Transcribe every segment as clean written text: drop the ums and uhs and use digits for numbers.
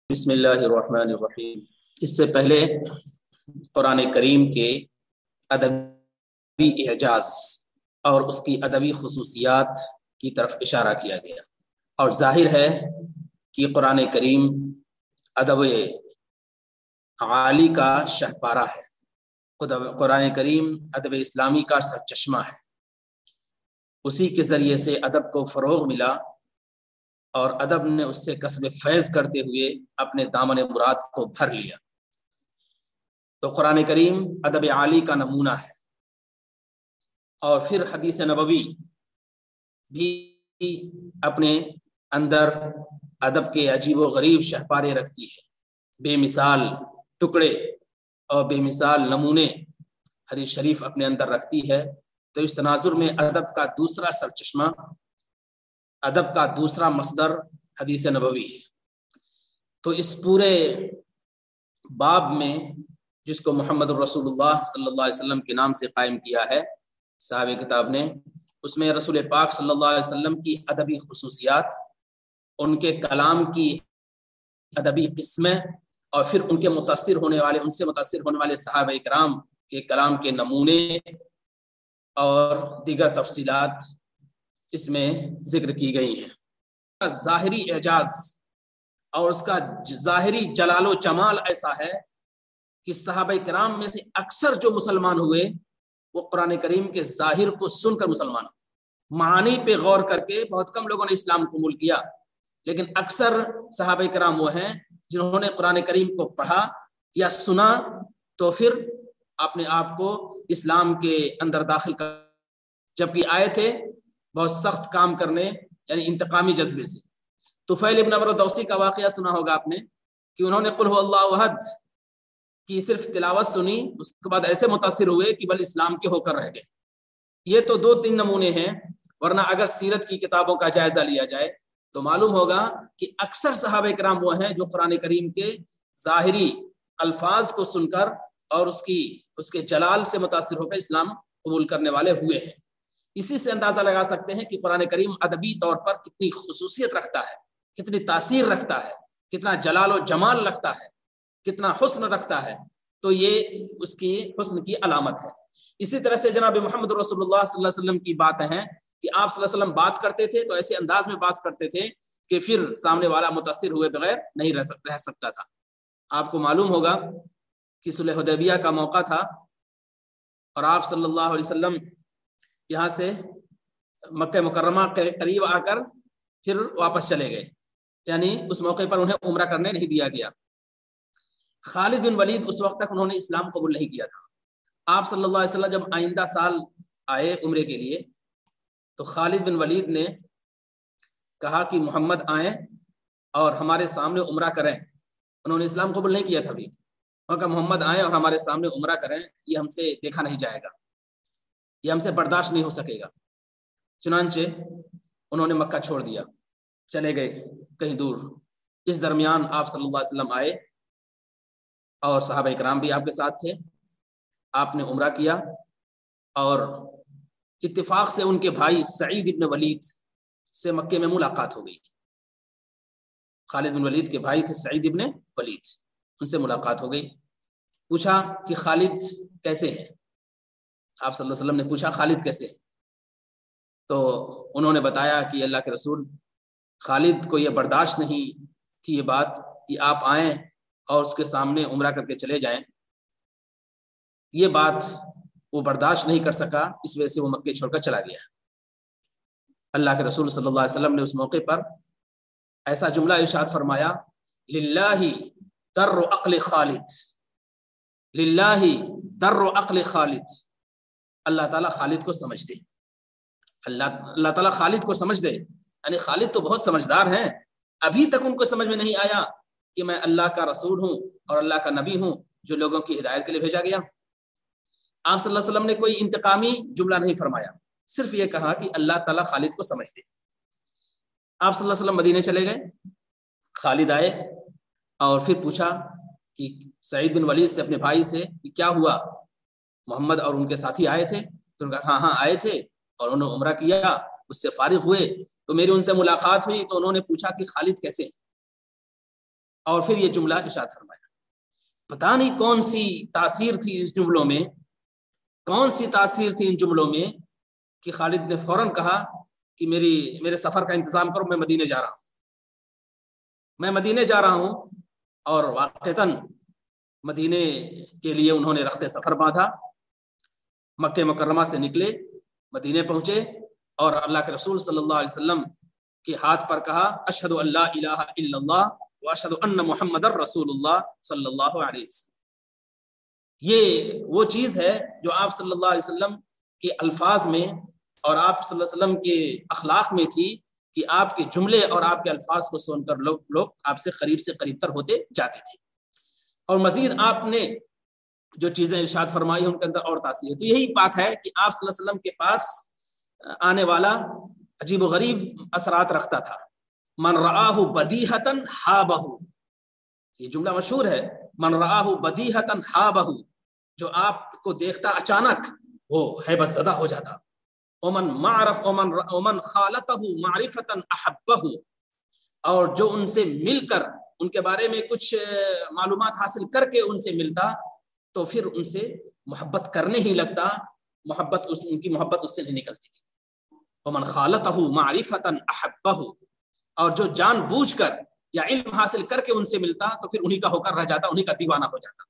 بسم اللہ الرحمن الرحیم۔ اس سے پہلے قرآن کریم کے ادبی اعجاز اور اس کی ادبی خصوصیات کی طرف اشارہ کیا گیا، اور ظاہر ہے کہ قرآن کریم ادب عالی کا شہپارہ ہے۔ قرآن کریم ادب اسلامی کا سرچشمہ ہے۔ اسی کے ذریعے سے ادب کو فروغ ملا اور ادب نے اس سے کسب فیض کرتے ہوئے اپنے دامن مراد کو بھر لیا۔ تو قرآن کریم ادب عالی کا نمونہ ہے، اور پھر حدیث نبوی بھی اپنے اندر ادب کے عجیب و غریب شہپارے رکھتی ہے۔ بے مثال ٹکڑے اور بے مثال نمونے حدیث شریف اپنے اندر رکھتی ہے۔ تو اس تناظر میں ادب کا دوسرا سرچشمہ، ادب کا دوسرا مصدر حدیث نبوی ہے۔ تو اس پورے باب میں، جس کو محمد الرسول اللہ صلی اللہ علیہ وسلم کے نام سے قائم کیا ہے صاحب کتاب نے، اس میں رسول پاک صلی اللہ علیہ وسلم کی ادبی خصوصیات، ان کے کلام کی ادبی قسمیں، اور پھر ان کے ان سے متاثر ہونے والے صحابہ کرام کے کلام کے نمونے اور دیگر تفصیلات اس میں ذکر کی گئی ہیں۔ ظاہری اعجاز اور اس کا ظاہری جلال و جمال ایسا ہے کہ صحابہ کرام میں سے اکثر جو مسلمان ہوئے وہ قرآن کریم کے ظاہر کو سن کر مسلمان ہوئے۔ معانی پہ غور کر کے بہت کم لوگوں نے اسلام قبول کیا، لیکن اکثر صحابہ کرام وہ ہیں جنہوں نے قرآن کریم کو پڑھا یا سنا تو پھر اپنے آپ کو اسلام کے اندر داخل کر، جبکہ آئے تھے بہت سخت کام کرنے، یعنی انتقامی جذبے سے۔ طفیل ابن عمرو دوسی کا واقعہ سنا ہوگا آپ نے کہ انہوں نے قل هو اللہ احد کی صرف تلاوت سنی، اس کے بعد ایسے متاثر ہوئے کہ بل اسلام کے ہو کر رہ گئے۔ یہ تو 2-3 نمونے ہیں، ورنہ اگر سیرت کی کتابوں کا جائزہ لیا جائے تو معلوم ہوگا کہ اکثر صحابہ کرام وہ ہیں جو قرآن کریم کے ظاہری الفاظ کو سن کر اور اس کے جلال سے متاثر ہو کر اسلام قبول کرنے والے ہوئے ہیں۔ اسی سے اندازہ لگا سکتے ہیں کہ قرآن کریم ادبی طور پر کتنی خصوصیت رکھتا ہے، کتنی تاثیر رکھتا ہے، کتنا جلال و جمال رکھتا ہے، کتنا حسن رکھتا ہے۔ تو یہ اس کی حسن کی علامت ہے۔ اسی طرح سے جناب محمد رسول اللہ صلی اللہ علیہ وسلم کی باتیں ہیں کہ آپ صلی اللہ علیہ وسلم بات کرتے تھے تو ایسے انداز میں بات کرتے تھے کہ پھر سامنے والا متاثر ہوئے بغیر نہیں رہ سکتا تھا۔ آپ کو معلوم ہوگا کہ صلح حدیبیہ کا موقع تھا، اور آپ صلی اللہ علیہ وسلم یہاں سے مکہ مکرمہ کے قریب آ کر پھر واپس چلے گئے، یعنی اس موقع پر انہیں عمرہ کرنے نہیں دیا گیا۔ خالد بن ولید اس وقت تک انہوں نے اسلام قبول نہیں کیا تھا۔ آپ صلی اللہ علیہ وسلم جب آئندہ سال آئے عمرے کے لیے تو خالد بن ولید نے کہا کہ محمد آئیں اور ہمارے سامنے عمرہ کریں۔ انہوں نے اسلام قبول نہیں کیا تھا ابھی، اور کہا محمد آئیں اور ہمارے سامنے عمرہ کریں، یہ ہم سے دیکھا نہیں جائے گا، یہ ہم سے برداشت نہیں ہو سکے گا۔ چنانچہ انہوں نے مکہ چھوڑ دیا، چلے گئے کہیں دور۔ اس درمیان آپ صلی اللہ علیہ وسلم آئے اور صحابہ کرام بھی آپ کے ساتھ تھے۔ آپ نے عمرہ کیا، اور اتفاق سے ان کے بھائی سعید ابن ولید سے مکے میں ملاقات ہو گئی۔ خالد بن ولید کے بھائی تھے سعید ابن ولید، ان سے ملاقات ہو گئی۔ پوچھا کہ خالد کیسے ہیں؟ آپ صلی اللہ علیہ وسلم نے پوچھا خالد کیسے ہیں؟ تو انہوں نے بتایا کہ اللہ کے رسول، خالد کو یہ برداشت نہیں تھی یہ بات کہ آپ آئیں اور اس کے سامنے عمرہ کر کے چلے جائیں۔ یہ بات وہ برداشت نہیں کر سکا، اس وجہ سے وہ مکے چھوڑ کر چلا گیا۔ اللہ کے رسول صلی اللہ علیہ وسلم نے اس موقع پر ایسا جملہ ارشاد فرمایا، للہ در عقل خالد، للہ در عقل خالد۔ اللہ تعالیٰ خالد کو سمجھ دے، اللہ تعالیٰ خالد کو سمجھ دے، یعنی خالد تو بہت سمجھدار ہیں، ابھی تک ان کو سمجھ میں نہیں آیا کہ میں اللہ کا رسول ہوں اور اللہ کا نبی ہوں جو لوگوں کی ہدایت کے لیے بھیجا گیا۔ آپ صلی اللہ علیہ وسلم نے کوئی انتقامی جملہ نہیں فرمایا، صرف یہ کہا کہ اللہ تعالیٰ خالد کو سمجھ دے۔ آپ صلی اللہ علیہ وسلم مدینے چلے گئے، خالد آئے اور پھر پوچھا کہ سعید بن ولید سے، اپنے بھائی سے، کہ کیا ہوا، محمد اور ان کے ساتھی آئے تھے؟ تو انہوں نے کہا ہاں آئے تھے، اور انہوں نے عمرہ کیا، اس سے فارغ ہوئے تو میری ان سے ملاقات ہوئی، تو انہوں نے پوچھا کہ خالد کیسے ہیں؟ اور پھر یہ جملہ ارشاد فرمایا. پتہ نہیں کون سی تاثیر تھی اس جملوں میں، کون سی تاثیر تھی ان جملوں میں کہ خالد نے فوراً کہا کہ میرے سفر کا انتظام کرو، میں مدینے جا رہا ہوں، میں مدینے جا رہا ہوں. اور واقعتاً مدینے کے لیے انہوں نے رخت سفر باندھا، مکہ مکرمہ سے نکلے، مدینے پہنچے اور اللہ کے رسول صلی اللہ علیہ وسلم کے ہاتھ پر کہا اشہد ان لا الہ الا اللہ واشہد ان محمد رسول اللہ صلی اللہ علیہ وسلم. یہ وہ چیز ہے جو آپ صلی اللہ علیہ وسلم کے الفاظ میں اور آپ صلی اللہ علیہ وسلم کے اخلاق میں تھی کہ آپ کے جملے اور آپ کے الفاظ کو سن کر لوگ آپ سے قریب تر ہوتے جاتے تھے. اور مزید آپ نے جو چیزیں ارشاد فرمائی ان کے اندر اور تاثیر ہے. تو یہی بات ہے کہ آپ صلی اللہ علیہ وسلم کے پاس آنے والا عجیب و غریب اثرات رکھتا تھا. من رآہ بدیہۃ ہابہ، یہ جملہ مشہور ہے، من رآہ بدیہۃ ہابہ، جو آپ کو دیکھتا اچانک وہ ہیبت زدہ ہو جاتا. ومن خالطہ معرفۃ احبہ، اور جو ان سے مل کر ان کے بارے میں کچھ معلومات حاصل کر کے ان سے ملتا تو پھر ان سے محبت کرنے ہی لگتا، ان کی محبت اس سے نہیں نکلتی تھی. ومن خالطہ معرفۃ احبہ، اور جو جان بوجھ کر یا علم حاصل کر کے ان سے ملتا تو پھر انہی کا ہو کر رہ جاتا، انہی کا دیوانہ ہو جاتا.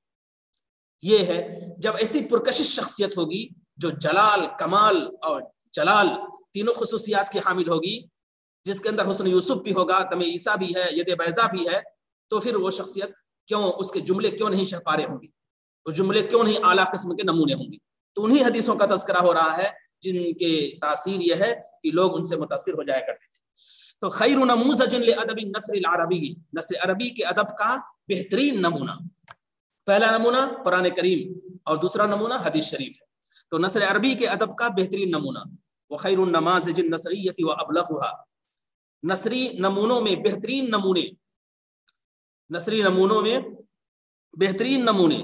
یہ ہے جب ایسی پرکشش شخصیت ہوگی جو جلال، کمال اور جلال تینوں خصوصیات کی حامل ہوگی، جس کے اندر حسن یوسف بھی ہوگا، دم عیسیٰ بھی ہے، ید بیضا بھی ہے، تو پھر وہ شخصیت اس کے جملے کیوں نہیں شفارے ہوں گی، وہ جملے کیوں نہیں اعلیٰ قسم کے نمونے ہوں گی. تو انہی حدیثوں کا تذکرہ ہو رہا ہے جن کے تاثیر یہ ہے کہ لوگ ان سے متاثر ہو جایا کرتے تھے. تو خیر نموذج لادب النثر العربی، نثر عربی کے ادب کا بہترین نمونہ، پہلا نمونہ قرآن کریم اور دوسرا نمونہ حدیث شریف ہے. تو نثر عربی کے ادب کا بہترین نمونہ وخیر النماذج النثریۃ وابلغها، نثری نمونوں میں بہترین نمونے، نثری نمونوں میں بہترین نمونے،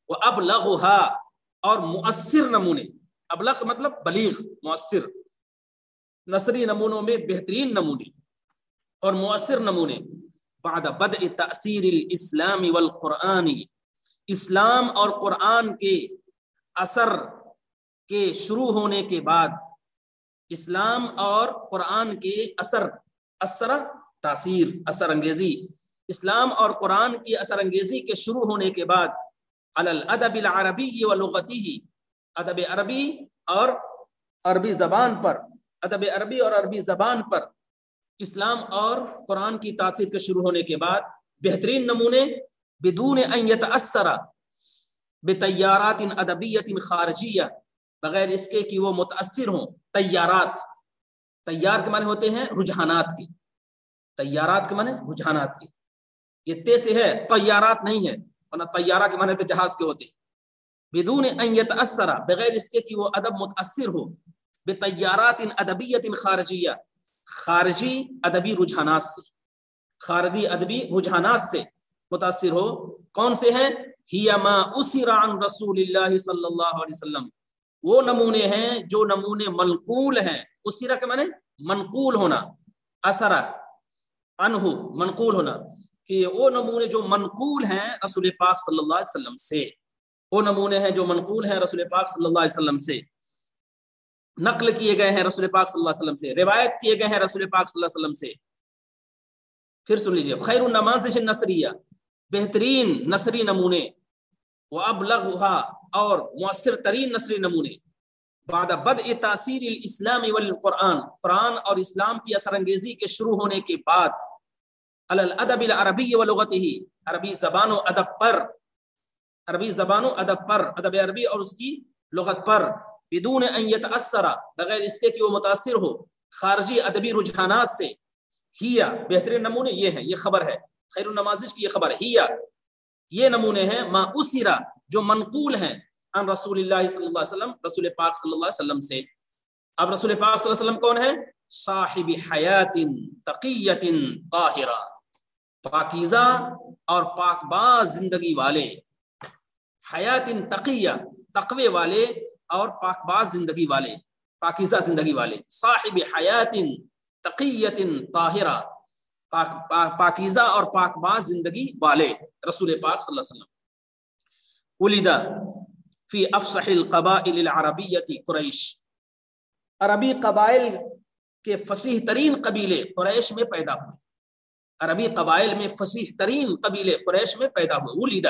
وابلغها، اور مؤثر نمونے. ابلغ مطلب بلیغ، مؤثر. نثری نمونوں میں بہترین نمونے اور مؤثر نمونے. بعد بدء تأثیر الاسلام والقرآن، اسلام اور قرآن کے اثر کے شروع ہونے کے بعد، اسلام اور قرآن کے اثر تاثیر، اثر انگیزی، اسلام اور قرآن کی اثر انگیزی کے شروع ہونے کے بعد، علی الادب العربی ولغتہ، ادب عربی اور عربی زبان پر، ادب عربی اور عربی زبان پر اسلام اور قرآن کی تاثیر کے شروع ہونے کے بعد بہترین نمونے بدون ان یتأثر بتیارات ادبیت خارجیہ، بغیر اس کے کہ وہ متاثر ہوں تیارات. تیار کے معنی ہوتے ہیں رجحانات کی، تیارات کے معنی رجحانات کی. یہ تے سے ہے، طیارات نہیں ہے، ورنہ طیارہ کے معنی تو جہاز کے ہوتے ہیں. بدون ان یتأثر، بغیر اس کے کہ وہ ادب متاثر ہو بتیارات ادبیت خارجیہ، خارجی ادبی رجحانات سے، خارجی ادبی رجحانات سے متاثر ہو. کون سے ہیں؟ ہی ما اسر عن رسول اللہ صلی اللہ علیہ وسلم، وہ نمونے ہیں جو نمونے منقول ہیں. اسرا کے معنی منقول ہونا، اثر عنہ منقول ہونا، کہ وہ نمونے جو منقول ہیں رسول پاک صلی اللہ علیہ وسلم سے، وہ نمونے ہیں جو منقول ہیں رسول پاک صلی اللہ علیہ وسلم سے، نقل کیے گئے ہیں رسول پاک صلی اللہ علیہ وسلم سے، روایت کیے گئے ہیں رسول پاک صلی اللہ علیہ وسلم سے. پھر سن لیجئے، خیر النماذج النثریہ، بہترین نثری نمونے، وابلغها، اور مؤثر ترین نثری نمونے، بعد بدء تاثیر الاسلام والقرآن، قرآن اور اسلام کی اثر انگیزی کے شروع ہونے کے بعد، علی الادب العربی ولغتہ، عربی زبان و ادب پر، عربی زبان و ادب پر، ادب عربی اور اس کی لغت پر، بدون ان یتأثر، بغیر اس کے کہ وہ متاثر ہو خارجی ادبی رجحانات سے. ہیا، بہترین نمونے یہ ہیں، یہ خبر ہے، خیر النماذج کی یہ خبر ہے. ہیا، یہ نمونے ہیں ما اسرا، جو منقول ہیں عن رسول اللہ صلی اللہ علیہ وسلم، رسول پاک صلی اللہ علیہ وسلم سے. اب رسول پاک صلی اللہ علیہ وسلم کون ہیں؟ صاحب حیات تقیت طاہرہ، پاکیزہ اور پاک باز زندگی والے، حیات تقیہ، تقوی والے اور پاک باز زندگی والے، پاکیزہ زندگی والے. صاحب حیات تقیت طاہرہ، پاکیزہ اور پاک باز زندگی والے رسول پاک صلی اللہ علیہ وسلم. ولد فی افصح القبائل العربیۃ قریش، عربی قبائل کے فصیح ترین قبیلے قریش میں پیدا ہوئے. عربی قبائل میں فصیح ترین قبیلے قریش میں پیدا ہوئے. ولد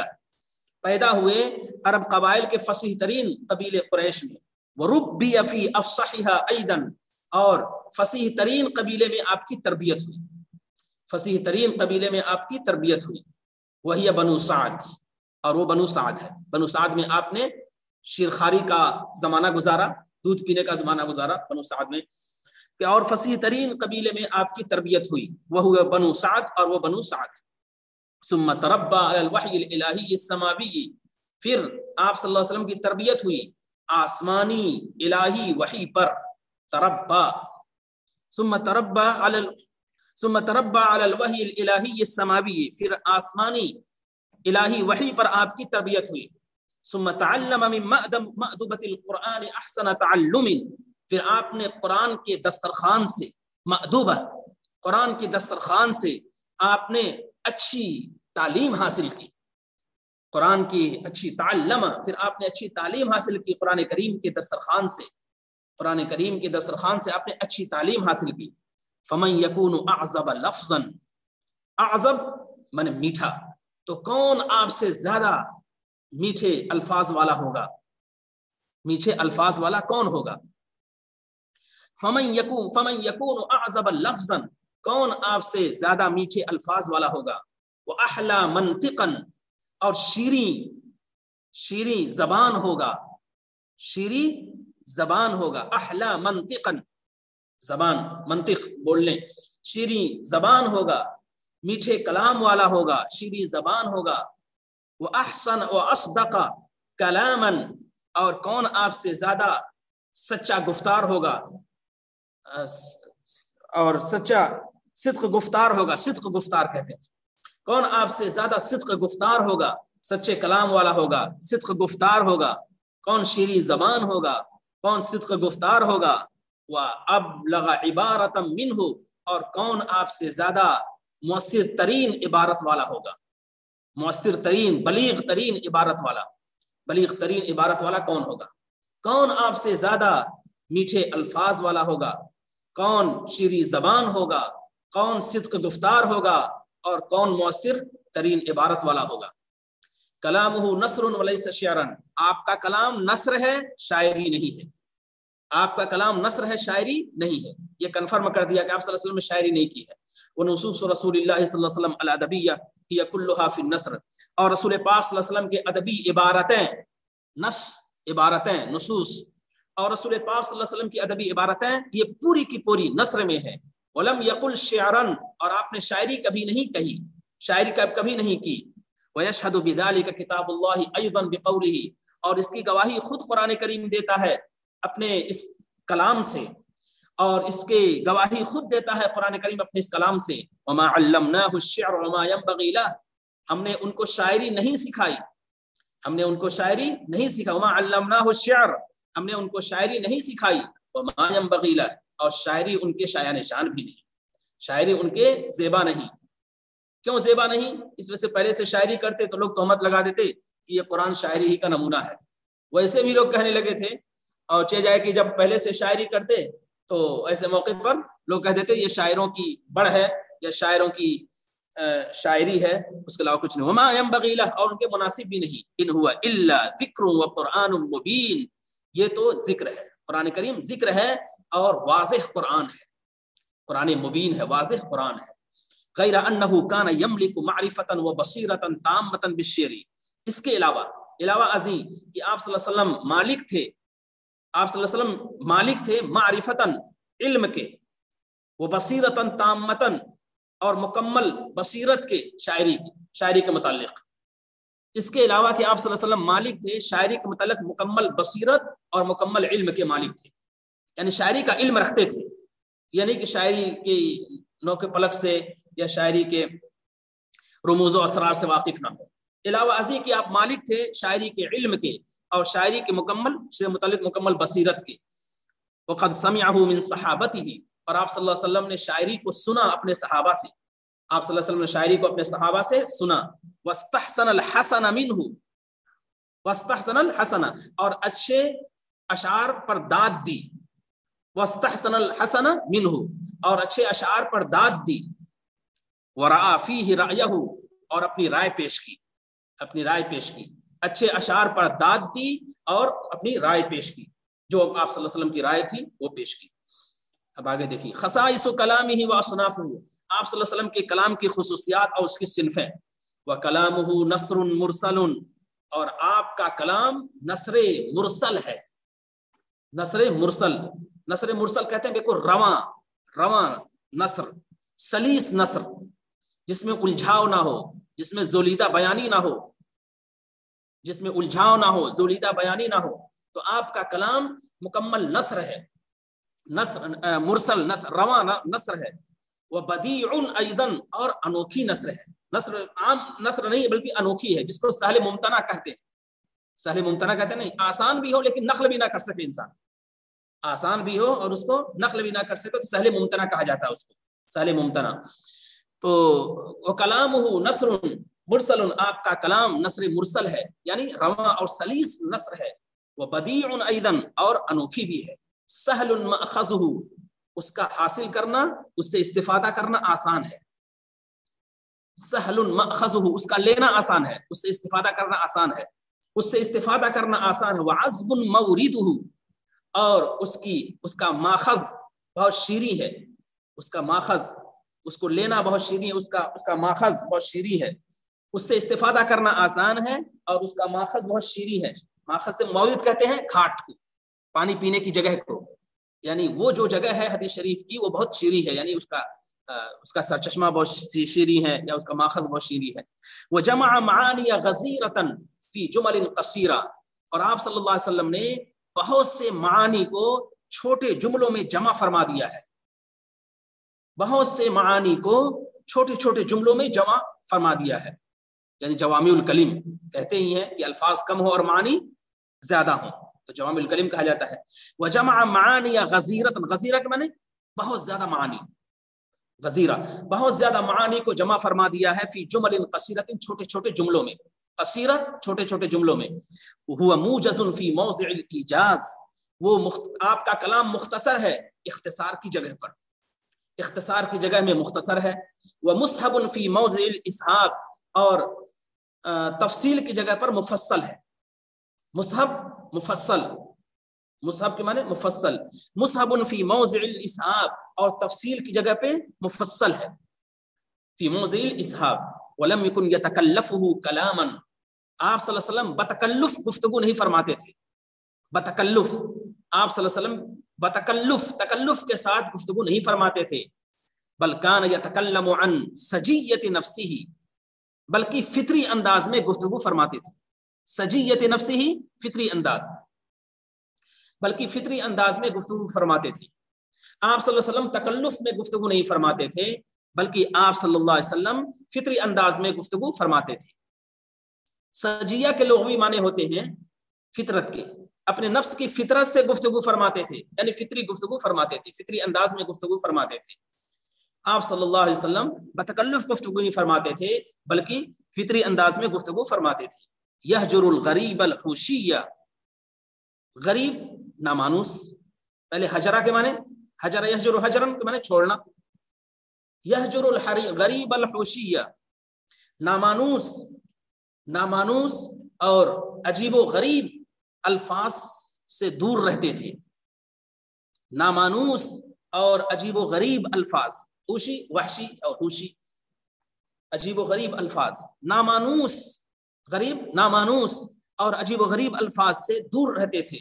پیدا ہوئے عرب قبائل کے فصیح ترین قبیلے قریش میں. وربی فی افصحها ایضا، اور فصیح ترین قبیلے میں آپ کی تربیت ہوئی. فصیح ترین قبیلے میں آپ کی تربیت ہوئی. وہی بنو سعد، اور وہ بنو سعد ہے. بنو سعد میں آپ نے شیرخواری کا زمانہ گزارا، دودھ پینے کا زمانہ گزارا بنو سعد میں. اور فصیح ترین قبیلے میں آپ کی تربیت ہوئی، وہ ہوئے بنو سعد، اور وہ بنو سعد ہے. ثم تربى على الوحی الالہی السماوی، پھر آپ صلی اللہ علیہ وسلم کی تربیت ہوئی آسمانی الہی وحی پر. تربى ثم تربى على الوحی الالہی السماوی، پھر آسمانی الہی وحی پر آپ کی تربیت ہوئی. ثم تعلم من مأدبۃ القرآن احسن تعلم، پھر آپ نے قرآن کے دسترخوان سے، مأدبہ قرآن کے دسترخوان سے آپ نے اچھی تعلیم حاصل کی. قرآن کی اچھی تعلم، پھر آپ نے اچھی تعلیم حاصل کی قرآن کریم کے دسترخوان سے. قرآن کریم کے دسترخوان سے آپ نے اچھی تعلیم حاصل کی. فمن یکون اعذب لفظا، اعذب من میٹھا، تو کون آپ سے زیادہ میٹھے الفاظ والا ہوگا؟ میٹھے الفاظ والا کون ہوگا؟ فمن یکون اعذب لفظا، کون آپ سے زیادہ میٹھے الفاظ والا ہوگا؟ واحلی منطقا، اور شیریں زبان ہوگا. شیریں زبان ہوگا. احلی منطقا، زبان، منطق بولنے، شیریں زبان ہوگا، میٹھے کلام والا ہوگا، شیریں زبان ہوگا. واحسن واصدق کلاما، اور کون آپ سے زیادہ سچا گفتار ہوگا، اور سچا صدق گفتار ہوگا. صدق گفتار کہتے ہیں. کون آپ سے زیادہ صدق گفتار ہوگا، سچے کلام والا ہوگا، صدق گفتار ہوگا. کون شیریں زبان ہوگا، کون صدق گفتار ہوگا. وَأَبْلَغَ عِبَارَةً مِّنْهُ، اور کون آپ سے زیادہ مؤثر ترین عبارت والا ہوگا. مؤثر ترین، بلیغ ترین عبارت والا. بلیغ ترین عبارت والا کون ہوگا؟ کون آپ سے زیادہ میٹھے الفاظ والا ہوگا؟ کون شیریں زبان ہوگا؟ کون صدق گفتار ہوگا؟ اور کون مؤثر ترین عبارت والا ہوگا؟ کلامہ نثر ولیس شعرا، آپ کا کلام نثر ہے، شاعری نہیں ہے. آپ کا کلام نثر ہے، شاعری نہیں ہے. یہ کنفرم کر دیا کہ آپ صلی اللہ علیہ وسلم نے شاعری نہیں کی ہے. ونصوص رسول اللہ صلی اللہ علیہ وسلم الادبیہ ہی کلھا فی النثر، اور رسول پاک صلی اللہ علیہ وسلم کے ادبی عبارتیں، نص عبارتیں، نصوص، اور رسول پاک صلی اللہ علیہ وسلم کی ادبی عبارتیں یہ پوری کی پوری نثر میں ہے. ولم یقل شعرا، اور آپ نے شاعری کبھی نہیں کہی، شاعری کبھی نہیں کی. ویشہد بذلک کتاب اللہ ایضا بقولہ، اور اس کی گواہی خود قرآن کریم دیتا ہے اپنے اس کلام سے، اور اس کے گواہی خود دیتا ہے قرآن کریم اپنے اس کلام سے. وما علمناہ الشعر وما ينبغی لہ، ہم نے ان کو شاعری نہیں سکھائی، ہم نے ان کو شاعری نہیں سکھائی. وما علمناہ الشعر، ہم نے ان کو شاعری نہیں سکھائی. وما ينبغی لہ، اور شاعری ان کے شایان شان بھی نہیں، شاعری ان کے زیبا نہیں. کیوں زیبا نہیں؟ اس وجہ سے پہلے سے شاعری کرتے تو لوگ تہمت لگا دیتے کہ یہ قرآن شاعری ہی کا نمونہ ہے. ویسے بھی لوگ کہنے لگے تھے، اور چہ جائے کہ جب پہلے سے شاعری کرتے تو ایسے موقع پر لوگ کہہ دیتے یہ شاعروں کی بڑھ ہے یا شاعروں کی شاعری ہے، اس کے علاوہ کچھ نہیں. وما ينبغی لہ، اور ان کے مناسب بھی نہیں. ان ہوا الا ذکر وقرآن مبین، یہ تو ذکر ہے، قرآن کریم ذکر ہے اور واضح قرآن ہے، قرآن مبین ہے، واضح قرآن ہے. غیر انہ کان یملک معرفۃ وبصیرۃ تامۃ بالشعر، اس کے علاوہ ازیں کہ آپ صلی اللہ علیہ وسلم مالک تھے، آپ صلی اللہ علیہ وسلم مالک تھے معرفتاً، علم کے، وبصیرۃ تامۃ، اور مکمل بصیرت کے، شاعری کے متعلق. اس کے علاوہ کہ آپ صلی اللہ علیہ وسلم مالک تھے شاعری کے متعلق مکمل بصیرت اور مکمل علم کے مالک تھے، یعنی شاعری کا علم رکھتے تھے، یعنی کہ شاعری کے نوک پلک سے یا شاعری کے رموز و اسرار سے واقف نہ ہو. علاوہ ازیں کہ آپ مالک تھے شاعری کے علم کے اور شاعری کے مکمل سے متعلق مکمل بصیرت کے. وقد سمعہ من صحابتہ، اور آپ صلی اللہ علیہ وسلم نے شاعری کو سنا اپنے صحابہ سے. آپ صلی اللہ علیہ وسلم نے شاعری کو اپنے صحابہ سے سنا. واستحسن الحسن منہ، واستحسن الحسن، اور اچھے اشعار پر داد دی. واستحسن الحسن منہ، اور اچھے اشعار پر داد دی. ورعا فیہ رأیہ، اور اپنی رائے پیش کی، اپنی رائے پیش کی. اچھے اشعار پر داد دی اور اپنی رائے پیش کی، جو آپ صلی اللہ علیہ وسلم کی رائے تھی وہ پیش کی. اب آگے دیکھیے خصائص کلامہ و اصنافہ، آپ صلی اللہ علیہ وسلم کے کلام کی خصوصیات اور اس کی صنفیں. وکلامہ نثر مرسل، اور آپ کا کلام نثر مرسل ہے. نثر مرسل، نثر مرسل کہتے ہیں بالکل رواں نثر، سلیس نثر، جس میں الجھاؤ نہ ہو، جس میں زولیدہ بیانی نہ ہو، جس میں الجھاؤ نہ ہو، زولیدہ بیانی نہ ہو. تو آپ کا کلام مکمل نثر ہے، نثر مرسل نثر، رواں نثر ہے. وہ بدیع ایضاً، اور انوکھی نثر ہے. نثر عام نثر نہیں بلکہ انوکھی ہے، جس کو سہل ممتنع کہتے ہیں. سہل ممتنع کہتے ہیں نہیں، آسان بھی ہو لیکن نقل بھی نہ کر سکے انسان، آسان بھی ہو اور اس کو نقل بھی نہ کر سکے تو سہل ممتنع کہا جاتا ہے اس کو، سہل ممتنع. تو وہ کلام نثر مرسل، آپ کا کلام نثر مرسل ہے یعنی رواں اور سلیس نثر ہے. وہ بدیع ایضاً، اور انوکھی بھی ہے. سہل مأخذہ، اس کا حاصل کرنا، اس سے استفادہ کرنا آسان ہے. سہل مأخذہ، اس کا لینا آسان ہے، اس سے استفادہ کرنا آسان ہے، اس سے استفادہ کرنا آسان ہے. وعذب موردہ، اور اس کا ماخذ بہت شیریں ہے. اس کا ماخذ، اس کو لینا بہت شیریں، اس کا ماخذ بہت شیریں ہے. اس سے استفادہ کرنا آسان ہے اور اس کا ماخذ بہت شیریں ہے. ماخذ سے مورد کہتے ہیں گھاٹ کو، پانی پینے کی جگہ کو، یعنی وہ جو جگہ ہے حدیث شریف کی وہ بہت شیریں ہے، یعنی اس کا سرچشمہ بہت شیریں ہے یا اس کا ماخذ بہت شیریں ہے. وجمع معانی غزیرۃ فی جمل قصیرہ، اور آپ صلی اللہ علیہ وسلم نے بہت سے معانی کو چھوٹے جملوں میں جمع فرما دیا ہے. بہت سے معانی کو چھوٹے چھوٹے جملوں میں جمع فرما دیا ہے، یعنی جوامع الکلم کہتے ہی ہیں کہ الفاظ کم ہو اور معانی زیادہ ہوں تو جوامع الکلم کہا جاتا ہے. وجمع معانی غزیرۃ، غزیرہ کے معنی بہت زیادہ معانی، غزیرہ بہت زیادہ معانی کو جمع فرما دیا ہے. فی جمل قصیرۃ، چھوٹے چھوٹے جملوں میں، قصیرۃ چھوٹے چھوٹے جملوں میں. هو موجز فی موضع الایجاز، وہ آپ کا کلام مختصر ہے اختصار کی جگہ پر، اختصار کی جگہ میں مختصر ہے. ومصحب فی موضع الاسحاب، اور تفصیل کی جگہ پر مفصل ہے. مصحب مفصل، مصحب کے معنی مفصل. مصحب فی موضع الاسحاب، اور تفصیل کی جگہ پہ مفصل ہے. فی موضع الاسحاب. ولم یکن یتکلفہ کلاما، آپ صلی اللہ علیہ وسلم بتکلف گفتگو نہیں فرماتے تھے. بتکلف، آپ صلی اللہ علیہ وسلم بتکلف، تکلف کے ساتھ گفتگو نہیں فرماتے تھے. بل کان یتکلم عن سجیت نفسہ، بلکہ فطری انداز میں گفتگو فرماتے تھے. سجیت نفسہ، فطری انداز، بلکہ فطری انداز میں گفتگو فرماتے تھے. آپ صلی اللہ علیہ وسلم تکلف میں گفتگو نہیں فرماتے تھے، بلکہ آپ صلی اللہ علیہ وسلم فطری انداز میں گفتگو فرماتے تھے. سجیہ کے لغوی معنی ہوتے ہیں فطرت کے، اپنے نفس کی فطرت سے گفتگو فرماتے تھے، یعنی فطری گفتگو فرماتے تھے، فطری انداز میں گفتگو فرماتے تھے. آپ صلی اللہ علیہ وسلم بتکلف گفتگو نہیں فرماتے تھے بلکہ فطری انداز میں گفتگو فرماتے تھے. یہجر الغریب الحوشیہ، غریب نامانوس، پہلے حجرہ کے معنی، حجر یہجر حجرن کے معنی چھوڑنا. یہجر الغریب الحوشیہ، نامانوس، نامانوس اور عجیب و غریب الفاظ سے دور رہتے تھے. نامانوس اور عجیب و غریب الفاظ، ہوشی وحشی اور ہوشی، عجیب و غریب الفاظ، نامانوس غریب، نامانوس اور عجیب و غریب الفاظ سے دور رہتے تھے.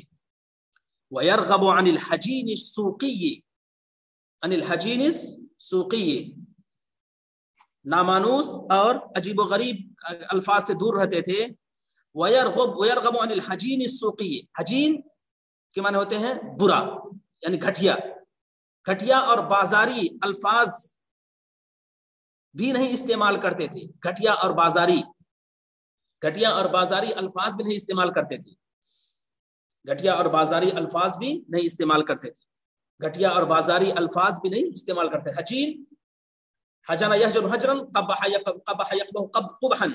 وَيَرْغَبُ عَنِ الْحَجِينِ السُّوقِيِّ، عن الحجین السوقی، نامانوس اور عجیب و غریب الفاظ سے دور رہتے تھے. وَيَرْغَبُ عَنِ الْحَجِينِ السُّوقِيِّ، حجین کے معنی ہوتے ہیں برا یعنی گھٹیا، گھٹیا اور بازاری الفاظ بھی نہیں استعمال کرتے تھے. گھٹیا اور بازاری، گھٹیا اور بازاری الفاظ بھی نہیں استعمال کرتے تھے. گھٹیا اور بازاری الفاظ بھی نہیں استعمال کرتے تھے. گھٹیا اور بازاری الفاظ بھی نہیں استعمال کرتے. حجین، حجن یحجن حجرن قبح یقبح قبحن.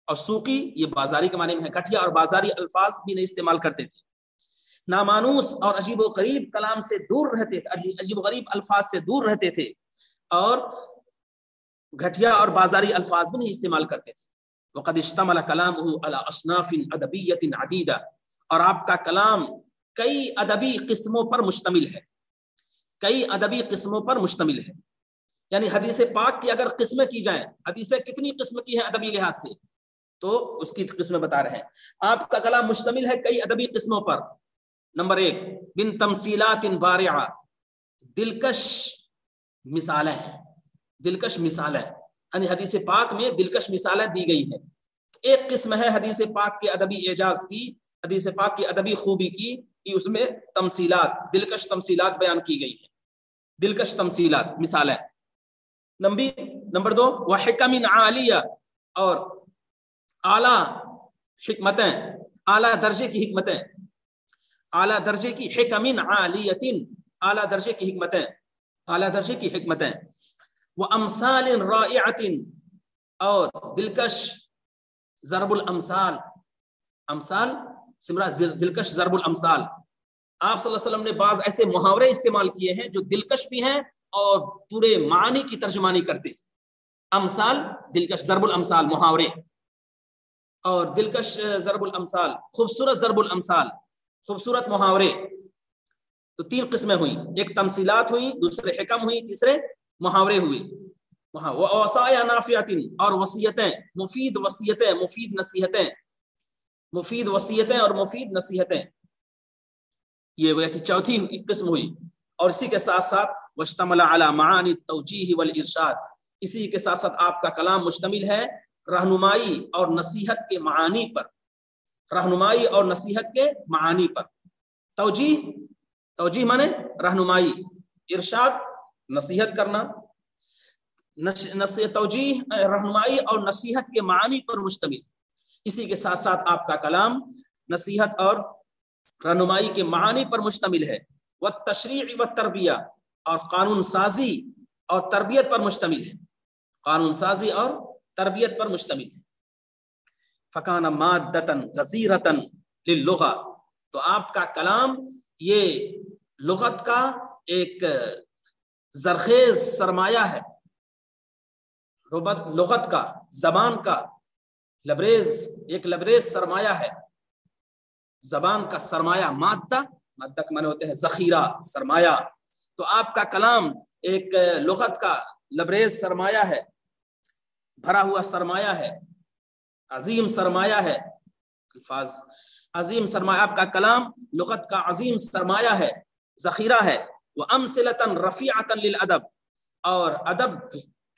اور سوقی یہ بازاری کے معنی میں ہے. گھٹیا اور بازاری الفاظ بھی نہیں استعمال کرتے تھے. نامانوس اور عجیب و غریب کلام سے دور رہتے تھے, عجیب و غریب الفاظ سے دور رہتے تھے, اور گھٹیا اور بازاری الفاظ بھی نہیں استعمال کرتے تھے. وقد اشتمل کلامہ علی اصناف ادبیۃ عدیدہ, اور آپ کا کلام کئی ادبی قسموں پر مشتمل ہے, کئی ادبی قسموں پر مشتمل ہے. یعنی حدیث پاک کی اگر قسمیں کی جائیں, حدیثیں کتنی قسم کی ہیں ادبی لحاظ سے, تو اس کی قسمیں بتا رہے ہیں. آپ کا کلام مشتمل ہے کئی ادبی قسموں پر. نمبر 1, بن تمثیلات بارعہ, دلکش مثالیں ہیں, دلکش مثالیں, یعنی حدیث پاک میں دلکش مثالیں دی گئی ہیں. ایک قسم ہے حدیث پاک کے ادبی اعجاز کی, حدیث پاک کی ادبی خوبی کی, کہ اس میں تمثیلات, دلکش تمثیلات بیان کی گئی ہیں, دلکش تمثیلات, مثالیں. نمبر 2, وحکم عالیہ, اور اعلیٰ حکمتیں, اعلیٰ درجے کی حکمتیں, اعلیٰ درجے کی حکم عالیۃ, اعلیٰ درجے کی حکمتیں, اعلیٰ درجے کی حکمتیں. وامثال رائعۃ, اور دلکش ضرب الامثال, امثال سمرا دلکش ضرب الامثال. آپ صلی اللہ علیہ وسلم نے بعض ایسے محاورے استعمال کیے ہیں جو دلکش بھی ہیں اور پورے معنی کی ترجمانی کرتے ہیں. امثال, دلکش, ضرب الامثال محاورے, اور دلکش ضرب الامثال, خوبصورت ضرب الامثال, خوبصورت محاورے. تو 3 قسمیں ہوئیں, ایک تمثیلات ہوئی, دوسرے حکم ہوئی, تیسرے محاورے ہوئے. وصایا نافعۃ, اور وصیتیں, مفید وصیتیں, مفید نصیحتیں, مفید وصیتیں اور مفید نصیحتیں. یہ وہ کہ چوتھی قسم ہوئی. اور اسی کے ساتھ ساتھ واشتمل علی معانی التوجیہ والارشاد, اسی کے ساتھ ساتھ آپ کا کلام مشتمل ہے رہنمائی اور نصیحت کے معانی پر, رہنمائی اور نصیحت کے معانی پر. توجیہ, توجیہ مانے رہنمائی, ارشاد نصیحت کرنا, توجیہ رہنمائی اور نصیحت کے معانی پر مشتمل. اسی کے ساتھ ساتھ آپ کا کلام نصیحت اور رہنمائی کے معانی پر مشتمل ہے. والتشریع والتربیہ, اور قانون سازی اور تربیت پر مشتمل ہے, قانون سازی اور تربیت پر مشتمل ہے. فکان مادۃ غزیرۃ للغہ, تو آپ کا کلام یہ لغت کا ایک زرخیز سرمایہ ہے, لغت کا, زبان کا لبریز, ایک لبریز سرمایہ ہے, زبان کا سرمایہ. مادہ, مادہ کے معنی ہوتے ہیں ذخیرہ, سرمایہ. تو آپ کا کلام ایک لغت کا لبریز سرمایہ ہے, بھرا ہوا سرمایہ ہے, عظیم سرمایہ ہے. الفاظ عظیم سرمایہ, آپ کا کلام لغت کا عظیم سرمایہ ہے, ذخیرہ ہے. وَأَمْثِلَةً رَفِيعَةً لِلْأَدَبِ, اور ادب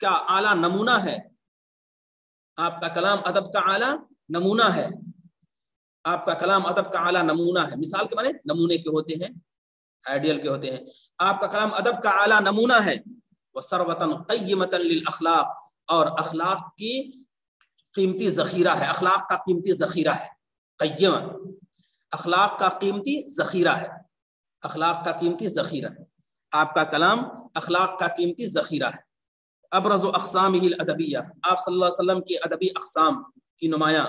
کا اعلیٰ نمونہ ہے. آپ کا کلام ادب کا اعلیٰ نمونہ ہے, آپ کا کلام ادب کا اعلیٰ نمونہ ہے. مثال کے معنی نمونے کے ہوتے ہیں, آئیڈیل کے ہوتے ہیں. آپ کا کلام ادب کا اعلیٰ نمونہ ہے. وَثَرْوَةً قَيِّمَةً لِلْأَخْلَاقِ, اور اخلاق کی قیمتی ذخیرہ ہے, اخلاق کا قیمتی ذخیرہ ہے. قیمہ, اخلاق کا قیمتی ذخیرہ ہے, اخلاق کا قیمتی ذخیرہ ہے. آپ کا کلام اخلاق کا قیمتی ذخیرہ ہے. ابرز اقسامہ الادبیہ, آپ صلی اللہ علیہ وسلم کی ادبی اقسام کی نمایاں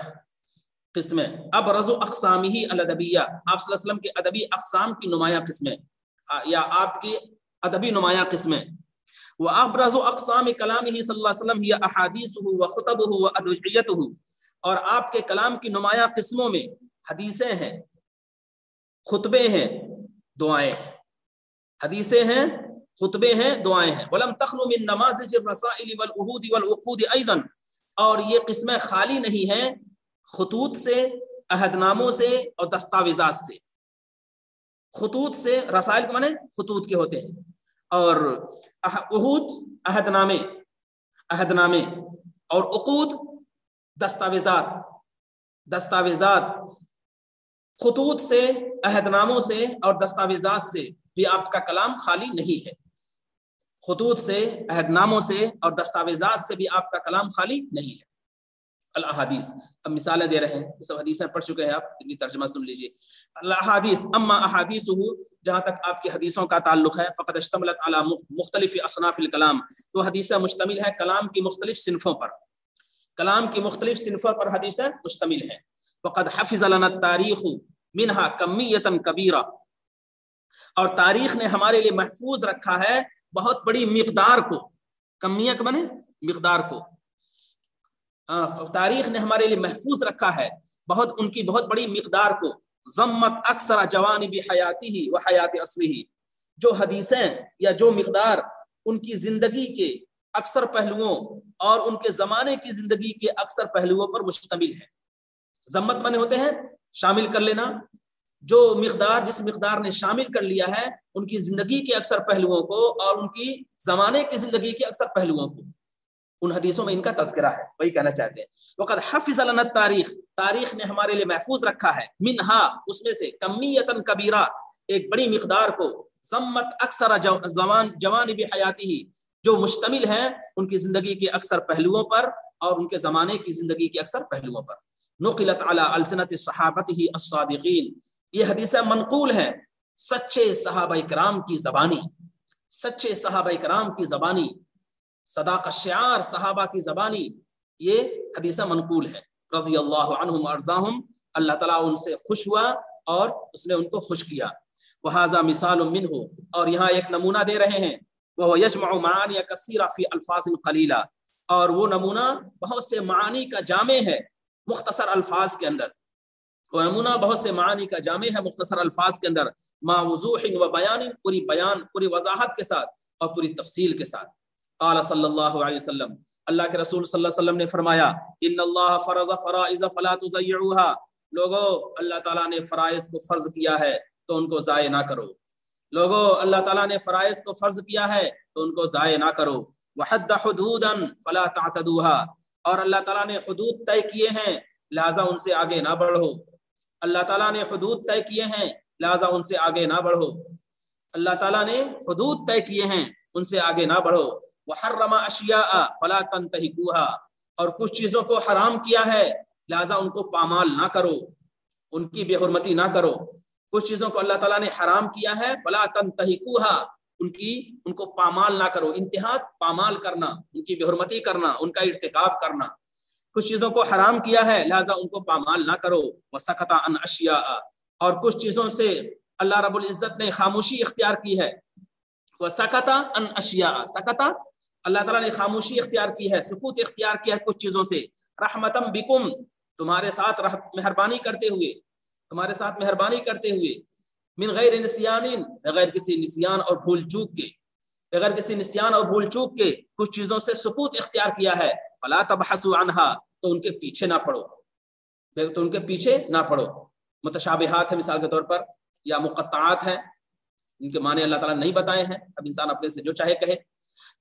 قسمیں. ابرز اقسامہ الادبیہ, آپ صلی اللہ علیہ وسلم کے ادبی اقسام کی نمایاں قسمیں, یا آپ کی ادبی نمایاں قسمیں. وابرز اقسام کلامہ صلی اللہ علیہ وسلم ہی احادیثہ وخطبہ وادعیتہ, اور آپ کے کلام کی نمایاں قسموں میں حدیثیں ہیں, خطبے ہیں, دعائیں ہیں. حدیثیں ہیں, خطبے ہیں, دعائیں ہیں. ولم تخلو من نماذج الرسائل والعہود والعقود ایضا, اور یہ قسمیں خالی نہیں ہیں خطوط سے, عہد ناموں سے اور دستاویزات سے. خطوط سے, رسائل کے معنی خطوط کے ہوتے ہیں, اور عہود عہد نامے, عہد نامے, اور عقود دستاویزات, دستاویزات. خطوط سے, عہد ناموں سے اور دستاویزات سے بھی آپ کا کلام خالی نہیں ہے. خطوط سے, عہد ناموں سے اور دستاویزات سے بھی آپ کا کلام خالی نہیں ہے. الاحادیث، اب مثالیں دے رہے ہیں، یہ سب حدیثیں پڑھ چکے ہیں آپ، ان کی ترجمہ سن لیجیے. الاحادیث اما احادیثہ، جہاں تک آپ کی حدیثوں کا تعلق ہے، فقد اشتملت علی مختلف اصناف الکلام، تو حدیثیں مشتمل ہے کلام کی مختلف صنفوں پر، کلام کی مختلف صنفوں پر حدیثیں مشتمل ہیں. وقد حفظ لنا التاریخ منہا کمیتا کبیرہ، اور تاریخ نے ہمارے لیے محفوظ رکھا ہے بہت بڑی مقدار کو، کمیہ کے معنی مقدار کو، تاریخ نے ہمارے لیے محفوظ رکھا ہے ان کی بہت بڑی مقدار کو. ضمت اکثر جوانب حیاتہ و حیات اصلہ، جو حدیثیں یا جو مقدار ان کی زندگی کے اکثر پہلوؤں اور ان کے زمانے کی زندگی کے اکثر پہلوؤں پر مشتمل ہے. ضمت معنی ہوتے ہیں شامل کر لینا، جو مقدار جس مقدار نے شامل کر لیا ہے ان کی زندگی کے اکثر پہلوؤں کو اور ان کی زمانے کی زندگی کے اکثر پہلوؤں کو، ان حدیثوں میں ان کا تذکرہ ہے، وہی کہنا چاہتے ہیں. وقد حفظ لنا التاریخ، تاریخ نے ہمارے لیے محفوظ رکھا ہے، منہا اس میں سے، کمیتاً کبیرہ ایک بڑی مقدار کو، ضمت اکثر جوانب حیاتہ جو مشتمل ہیں ان کی زندگی کے اکثر پہلوؤں پر اور ان کے زمانے کی زندگی کے اکثر پہلوؤں پر. نقلت علی السنۃ صحابتہ الصادقین، یہ حدیثیں منقول ہیں سچے صحابہ کرام کی زبانی، سچے صحابہ کرام کی زبانی، صداقت شعار صحابہ کی زبانی، یہ حدیثہ منقول ہے. رضی اللہ عنہم وارضاہم، اللہ تعالیٰ ان سے خوش ہوا اور اس نے ان کو خوش کیا. وہذا مثال منہ، اور یہاں ایک نمونہ دے رہے ہیں، وہ یجمع معانی کثیرہ فی الفاظ قلیلہ، اور وہ نمونہ بہت سے معانی کا جامع ہے مختصر الفاظ کے اندر، وہ نمونہ بہت سے معانی کا جامع ہے مختصر الفاظ کے اندر، ما وضوح و بیان، پوری وضاحت کے ساتھ اور پوری تفصیل کے ساتھ. قال صلی اللہ علیہ وسلم، اللہ کے رسول صلی اللہ علیہ وسلم نے فرمایا، ان اللہ فرض فرائض فلا تضيعوها، لوگو اللہ تعالیٰ نے فرائض کو فرض کیا ہے تو ان کو ضائع نہ کرو، لوگو اللہ تعالیٰ نے فرائض کو فرض کیا ہے تو ان کو ضائع نہ کرو. وحد حدودا فلا تعتدوها، اور اللہ تعالیٰ نے حدود طے کیے ہیں لہذا ان سے آگے نہ بڑھو، اللہ تعالیٰ نے حدود طے کیے ہیں لہذا ان سے آگے نہ بڑھو، اللہ تعالیٰ نے حدود طے کیے ہیں ان سے آگے نہ بڑھو. وحرم اشیاء فلا تنتهكوها، اور کچھ چیزوں کو حرام کیا ہے لہذا ان کو پامال نہ کرو، ان کی بے حرمتی نہ کرو. کچھ چیزوں کو اللہ تعالیٰ نے حرام کیا ہے، فلا تنتهكوها، ان کو پامال نہ کرو، انتہاک پامال کرنا، ان کی بے حرمتی کرنا، ان کا ارتکاب کرنا. کچھ چیزوں کو حرام کیا ہے لہذا ان کو پامال نہ کرو. وسکت عن اشیاء، اور کچھ چیزوں سے اللہ رب العزت نے خاموشی اختیار کی ہے. وسکت عن اشیاء، سکت اللہ تعالیٰ نے خاموشی اختیار کی ہے، سکوت اختیار کیا ہے کچھ چیزوں سے. رحمتم بکم، تمہارے ساتھ مہربانی کرتے ہوئے، تمہارے ساتھ مہربانی کرتے ہوئے. من غیر نسیان، بغیر کسی نسیان اور بھول چوک کے، بغیر کسی نسیان اور بھول چوک کے کچھ چیزوں سے سکوت اختیار کیا ہے. فلا تبحثوا عنہا، تو ان کے پیچھے نہ پڑو، تو ان کے پیچھے نہ پڑو. متشابہات ہیں مثال کے طور پر، یا مقطعات ہیں، ان کے معنی اللہ تعالیٰ نے نہیں بتائے ہیں، اب انسان اپنے سے جو چاہے کہے.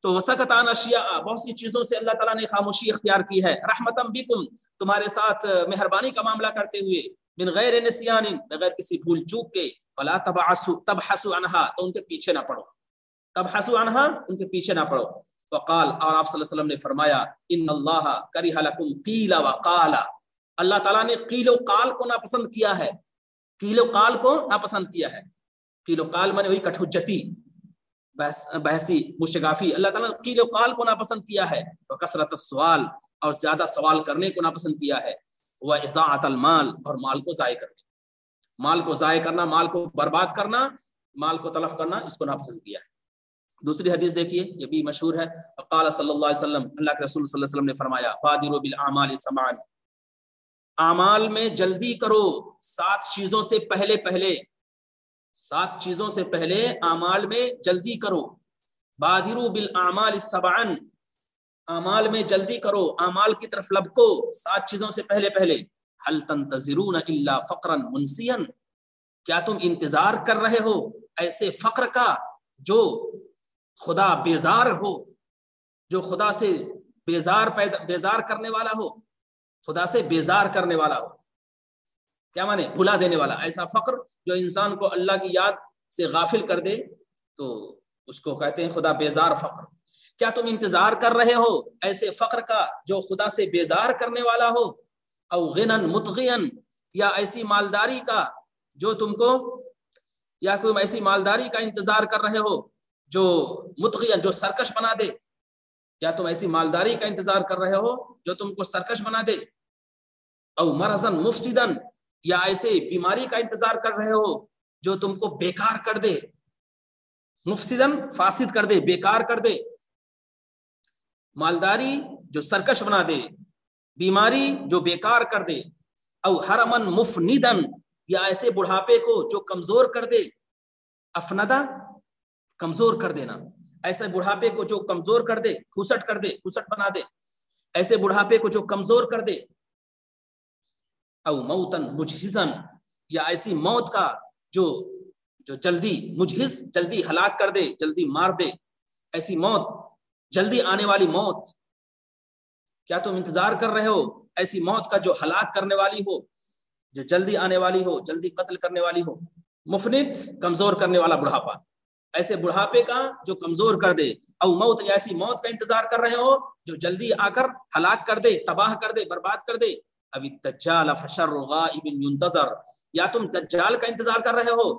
تو وسکت عن اشیاء، بہت سی چیزوں سے اللہ تعالیٰ نے خاموشی اختیار کی ہے. رحمتم بکم، تمہارے ساتھ مہربانی کا معاملہ کرتے ہوئے. من غیر نسیان، بغیر کسی بھول چوک کے. فلا تبحثوا عنہا، تو ان کے پیچھے نہ پڑو. تبحثوا عنہا، ان کے پیچھے نہ پڑو. وقال، اور آپ صلی اللہ علیہ وسلم نے فرمایا، ان اللہ کرہ لکم قیل وقال، اللہ تعالیٰ نے قیل و قال کو ناپسند کیا ہے، قیل و قال کو ناپسند کیا ہے. قیل و قال مانے ہوئی کٹھجتی، بحثی، مشگافی. اللہ تعالیٰ نے قیل و قال کو ناپسند کیا ہے. وکثرت السؤال، اور زیادہ سوال کرنے کو ناپسند کیا ہے. واضاعت المال، اور مال کو ضائع کرنے، مال کو ضائع کرنا، مال کو برباد کرنا، مال کو تلف کرنا، اس کو ناپسند کیا ہے. دوسری حدیث دیکھیے، یہ بھی مشہور ہے. قال صلی اللہ علیہ وسلم، اللہ کے رسول صلی اللہ علیہ وسلم نے فرمایا، بادروا بالاعمال سبعا، اعمال میں جلدی کرو 7 چیزوں سے پہلے پہلے، 7 چیزوں سے پہلے اعمال میں جلدی کرو. بادروا بالاعمال سبعا، اعمال میں جلدی کرو، اعمال کی طرف لبکو 7 چیزوں سے پہلے پہلے. هل تنتظرون الا فقرا منسیا، کیا تم انتظار کر رہے ہو ایسے فقر کا جو خدا بیزار ہو، جو خدا سے بیزار کرنے والا ہو، خدا سے بیزار کرنے والا ہو. کیا مانے؟ بھلا دینے والا. ایسا فقر جو انسان کو اللہ کی یاد سے غافل کر دے تو اس کو کہتے ہیں خدا بیزار فقر. کیا تم انتظار کر رہے ہو ایسے فقر کا جو خدا سے بیزار کرنے والا ہو، او غنن مطغین، یا ایسی مالداری کا جو تم کو، یا تم ایسی مالداری کا انتظار کر رہے ہو جو مطغین، جو سرکش بنا دے، یا تم ایسی مالداری کا انتظار کر رہے ہو جو تم کو سرکش بنا دے، او مرضن مفسدن، یا ایسے بیماری کا انتظار کر رہے ہو جو تم کو بیکار کر دے، مفسدن فاسد کر دے، بیکار کر دے، مالداری جو سرکش بنا دے، بیماری جو بیکار کر دے، او حرمن مفندن، یا ایسے بڑھاپے کو جو کمزور کر دے، افندہ کمزور کر دینا، ایسے بڑھاپے کو جو کمزور کر دے، کھوسٹ کر دے، کھوسٹ بنا دے، ایسے بڑھاپے کو جو کمزور کر دے، او موتن مجہزن، یا ایسی موت کا جو جلدی مجہز، جلدی ہلاک کر دے، جلدی مار دے، ایسی موت، جلدی آنے والی موت، کیا تم انتظار کر رہے ہو ایسی موت کا جو ہلاک کرنے والی ہو، جو جلدی آنے والی ہو، جلدی قتل کرنے والی ہو، مفند کمزور کرنے والا بڑھاپا، ایسے بڑھاپے کا جو کمزور کر دے، او موت، یا ایسی موت کا انتظار کر رہے ہو جو جلدی آ کر ہلاک کر دے، تباہ کر دے، برباد کر دے، ابھی الدجال فشر غائب ينتظر، یا تم دجال کا انتظار کر رہے ہو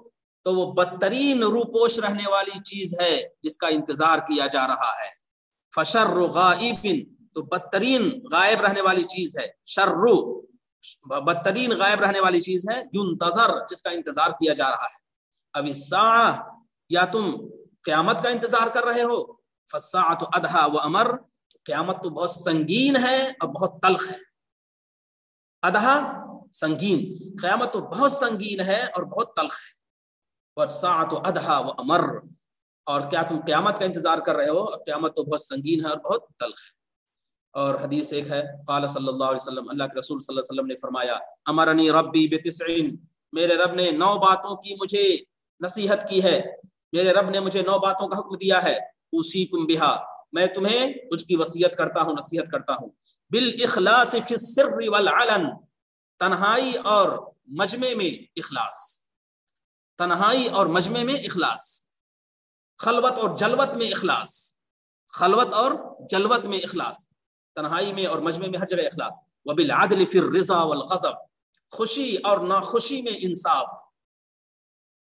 تو وہ بدترین روپوش رہنے والی چیز ہے جس کا انتظار کیا جا رہا ہے، فشر غائب، تو بدترین غائب رہنے والی چیز ہے، شر بدترین غائب رہنے والی چیز ہے، ينتظر جس کا انتظار کیا جا رہا ہے، ابھی الساعہ، یا تم قیامت کا انتظار کر رہے ہو، فالساعۃ ادھا وامر، قیامت تو بہت سنگین ہے اور بہت تلخ ہے، ادھا سنگین، قیامت تو بہت سنگین ہے اور بہت تلخ ہے، والساعۃ ادھا وامر، اور کیا تم قیامت کا انتظار کر رہے ہو، قیامت تو بہت سنگین ہے اور بہت تلخ ہے۔ اور حدیث ایک ہے، قال صلی اللہ علیہ وسلم، اللہ کے رسول صلی اللہ علیہ وسلم نے فرمایا، امرنی ربی بتسعین، میرے رب نے 9 باتوں کی مجھے نصیحت کی ہے، میرے رب نے مجھے 9 باتوں کا حکم دیا ہے، اوصیکم بہا، میں تمہیں کچھ کی وصیت کرتا ہوں، نصیحت کرتا ہوں، بالاخلاص فی السر والعلن، تنہائی اور مجمع میں اخلاص، تنہائی اور مجمع میں اخلاص، خلوت اور جلوت میں اخلاص، خلوت اور جلوت میں اخلاص، تنہائی میں اور مجمع میں ہر جگہ اخلاص، وبالعدل فی الرضا والغضب، خوشی اور ناخوشی میں انصاف،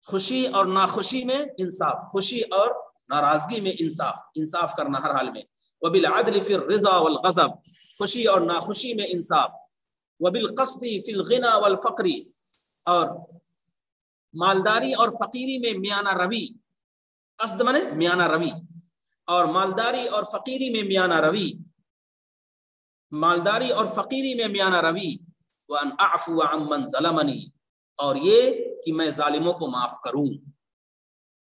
خوشی اور ناخوشی میں انصاف، خوشی اور ناراضگی میں انصاف، انصاف کرنا ہر حال میں، وبالعدل فی الرضا والغضب، خوشی اور ناخوشی میں انصاف، وبالقسط فی الغنى والفقر، اور مالداری اور فقیری میں میانہ روی، قصد منے میانہ روی، اور مالداری اور فقیری میں میانہ روی، مالداری اور فقیری میں میانہ روی، وان اعفو عمن ظلمنی، اور یہ کہ میں ظالموں کو معاف کروں،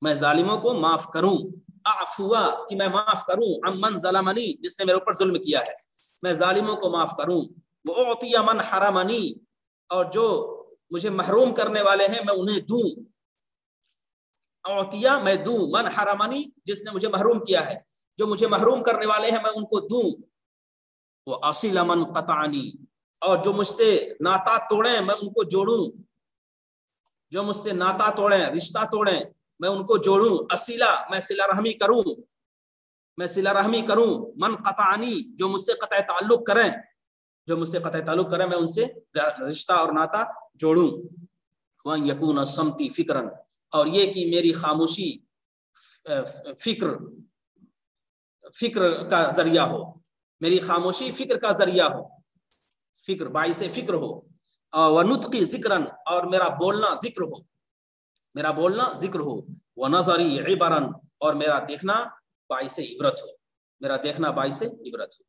میں ظالموں کو معاف کروں، اعفو کہ میں معاف کروں، عمن ظلمنی جس نے میرے اوپر ظلم کیا ہے، میں ظالموں کو معاف کروں، واعطی من حرمنی، اور جو مجھے محروم کرنے والے ہیں میں انہیں دوں، اعطیہ میں دوں، من حرمنی جس نے مجھے محروم کیا ہے، جو مجھے محروم کرنے والے ہیں میں ان کو دوں، وہ اصل من قطعنی، اور جو مجھ سے ناتا توڑیں میں ان کو جوڑوں، جو مجھ سے ناتا توڑیں، رشتہ توڑیں میں ان کو جوڑوں، اصیلہ میں صلہ رحمی کروں، میں صلہ رحمی کروں، من قطعنی جو مجھ سے قطع تعلق کریں، جو مجھ سے قطع تعلق کریں میں ان سے رشتہ اور ناتا جوڑوں، وَأَن يَكُونَ صَمْتِي فِكْرًا، اور یہ کہ میری خاموشی فکر کا ذریعہ ہو، میری خاموشی فکر کا ذریعہ ہو، فکر باعث فکر ہو، وَنُطْقِي ذِكْرًا، اور میرا بولنا ذکر ہو، میرا بولنا ذکر ہو، وَنَظَرِي عِبَرًا، اور میرا دیکھنا باعث عبرت ہو، میرا دیکھنا باعث عبرت ہو۔